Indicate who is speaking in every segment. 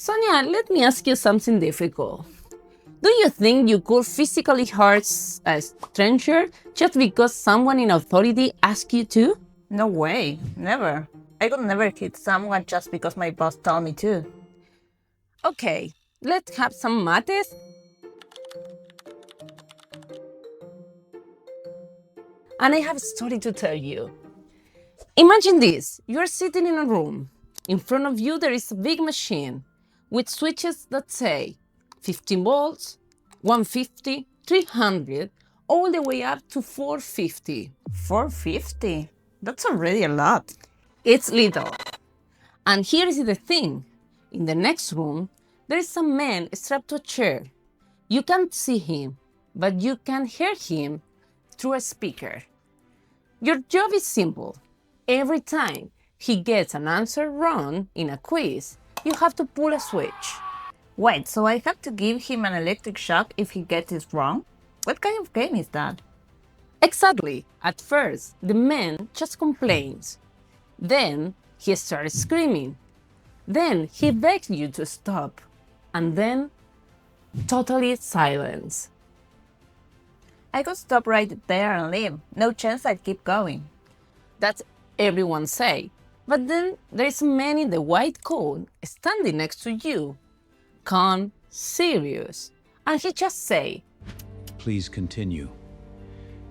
Speaker 1: Sonia, let me ask you something difficult. Do you think you could physically hurt a stranger just because someone in authority asks you to?
Speaker 2: No way, never. I could never hit someone just because my boss told me to.
Speaker 1: Okay, let's have some mates. And I have a story to tell you. Imagine this, you are sitting in a room. In front of you there is a big machine with switches that say 15 volts, 150, 300, all the way up to 450.
Speaker 2: 450? That's already a lot.
Speaker 1: It's little. And here is the thing. In the next room, there is a man strapped to a chair. You can't see him, but you can hear him through a speaker. Your job is simple. Every time he gets an answer wrong in a quiz, you have to pull a switch.
Speaker 2: Wait, so I have to give him an electric shock if he gets it wrong? What kind of game is that?
Speaker 1: Exactly. At first, the man just complains. Then he starts screaming. Then he begs you to stop. And then, totally silence.
Speaker 2: I could stop right there and leave. No chance I'd keep going.
Speaker 1: That's everyone say. But then there's a man in the white coat standing next to you. Calm, serious. And he just say,
Speaker 3: Please continue.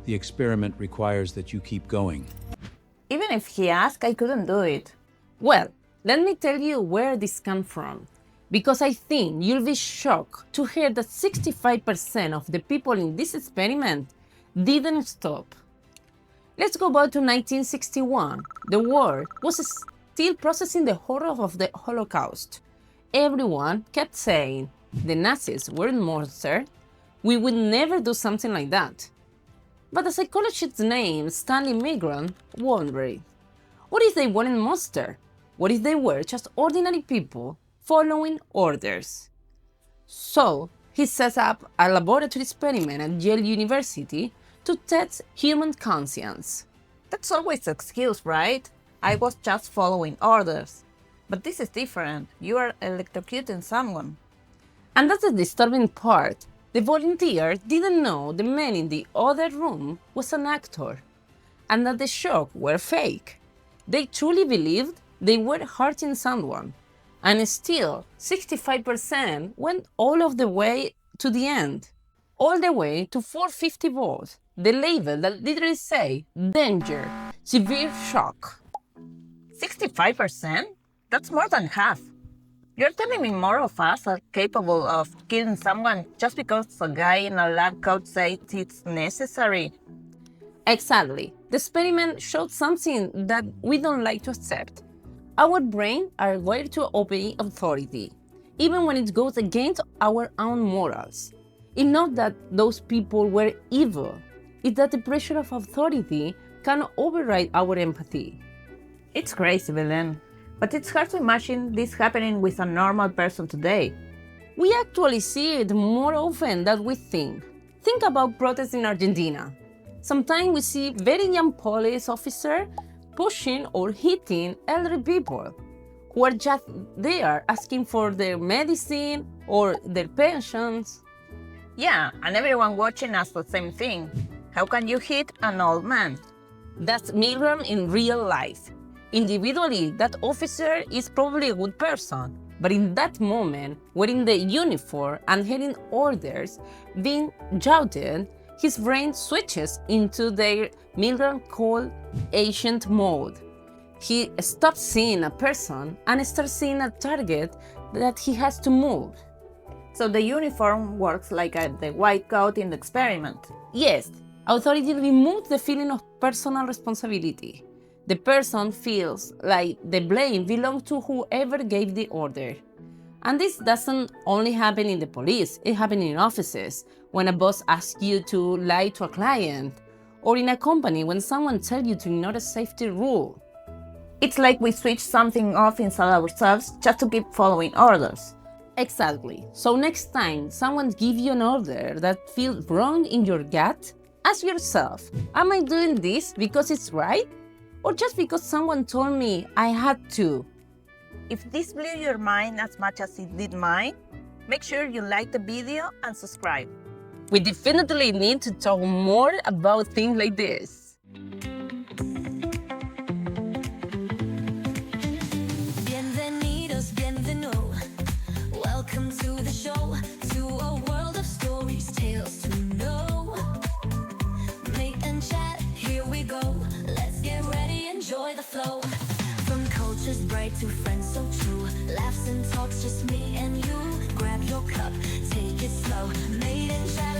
Speaker 3: The experiment requires that you keep going.
Speaker 2: Even if he asked, I couldn't do it.
Speaker 1: well, let me tell you where this comes from. Because I think you'll be shocked to hear that 65% of the people in this experiment didn't stop. Let's go back to 1961. The world was still processing the horror of the Holocaust. Everyone kept saying, the Nazis were monsters. We would never do something like that. But the psychologist named Stanley Milgram wondered, what if they weren't monsters? What if they were just ordinary people following orders? So he set up a laboratory experiment at Yale University to test human conscience.
Speaker 2: That's always the excuse, right? I was just following orders. But this is different. You are electrocuting someone.
Speaker 1: And that's the disturbing part. The volunteer didn't know the man in the other room was an actor, and that the shock were fake. They truly believed they were hurting someone. And still, 65% went all of the way to the end, all the way to 450 volts, the label that literally say, danger, severe shock.
Speaker 2: 65%? That's more than half. You're telling me more of us are capable of killing someone just because a guy in a lab coat says it's necessary.
Speaker 1: Exactly. The experiment showed something that we don't like to accept. Our brains are wired to obey authority, even when it goes against our own morals. It's not that those people were evil, it's that the pressure of authority can override our empathy.
Speaker 2: It's crazy, Belen. But it's hard to imagine this happening with a normal person today.
Speaker 1: We actually see it more often than we think. Think about protests in Argentina. Sometimes we see very young police officers pushing or hitting elderly people who are just there asking for their medicine or their pensions.
Speaker 2: Yeah, and everyone watching us the same thing. How can you hit an old man?
Speaker 1: That's Milgram in real life. Individually, that officer is probably a good person, but in that moment, wearing the uniform and hearing orders being shouted, his brain switches into their Milgram called agent mode. He stops seeing a person and starts seeing a target that he has to move.
Speaker 2: So the uniform works like the white coat in the experiment.
Speaker 1: Yes, authority removes the feeling of personal responsibility. The person feels like the blame belongs to whoever gave the order. And this doesn't only happen in the police, it happens in offices, when a boss asks you to lie to a client, or in a company when someone tells you to ignore a safety rule.
Speaker 2: It's like we switch something off inside ourselves just to keep following orders.
Speaker 1: Exactly. So next time someone gives you an order that feels wrong in your gut, ask yourself, am I doing this because it's right? Or just because someone told me I had to?
Speaker 2: If this blew your mind as much as it did mine, make sure you like the video and subscribe.
Speaker 1: We definitely need to talk more about things like this.
Speaker 4: Bienvenidos, bienvenido. Welcome to the show, to a world of stories, tales to know. Meet and chat, here we go. Let's get ready, enjoy the flow. From cultures bright to friends so true, laughs and talks, just me and you. Grab your cup, take it slow. Made in chat.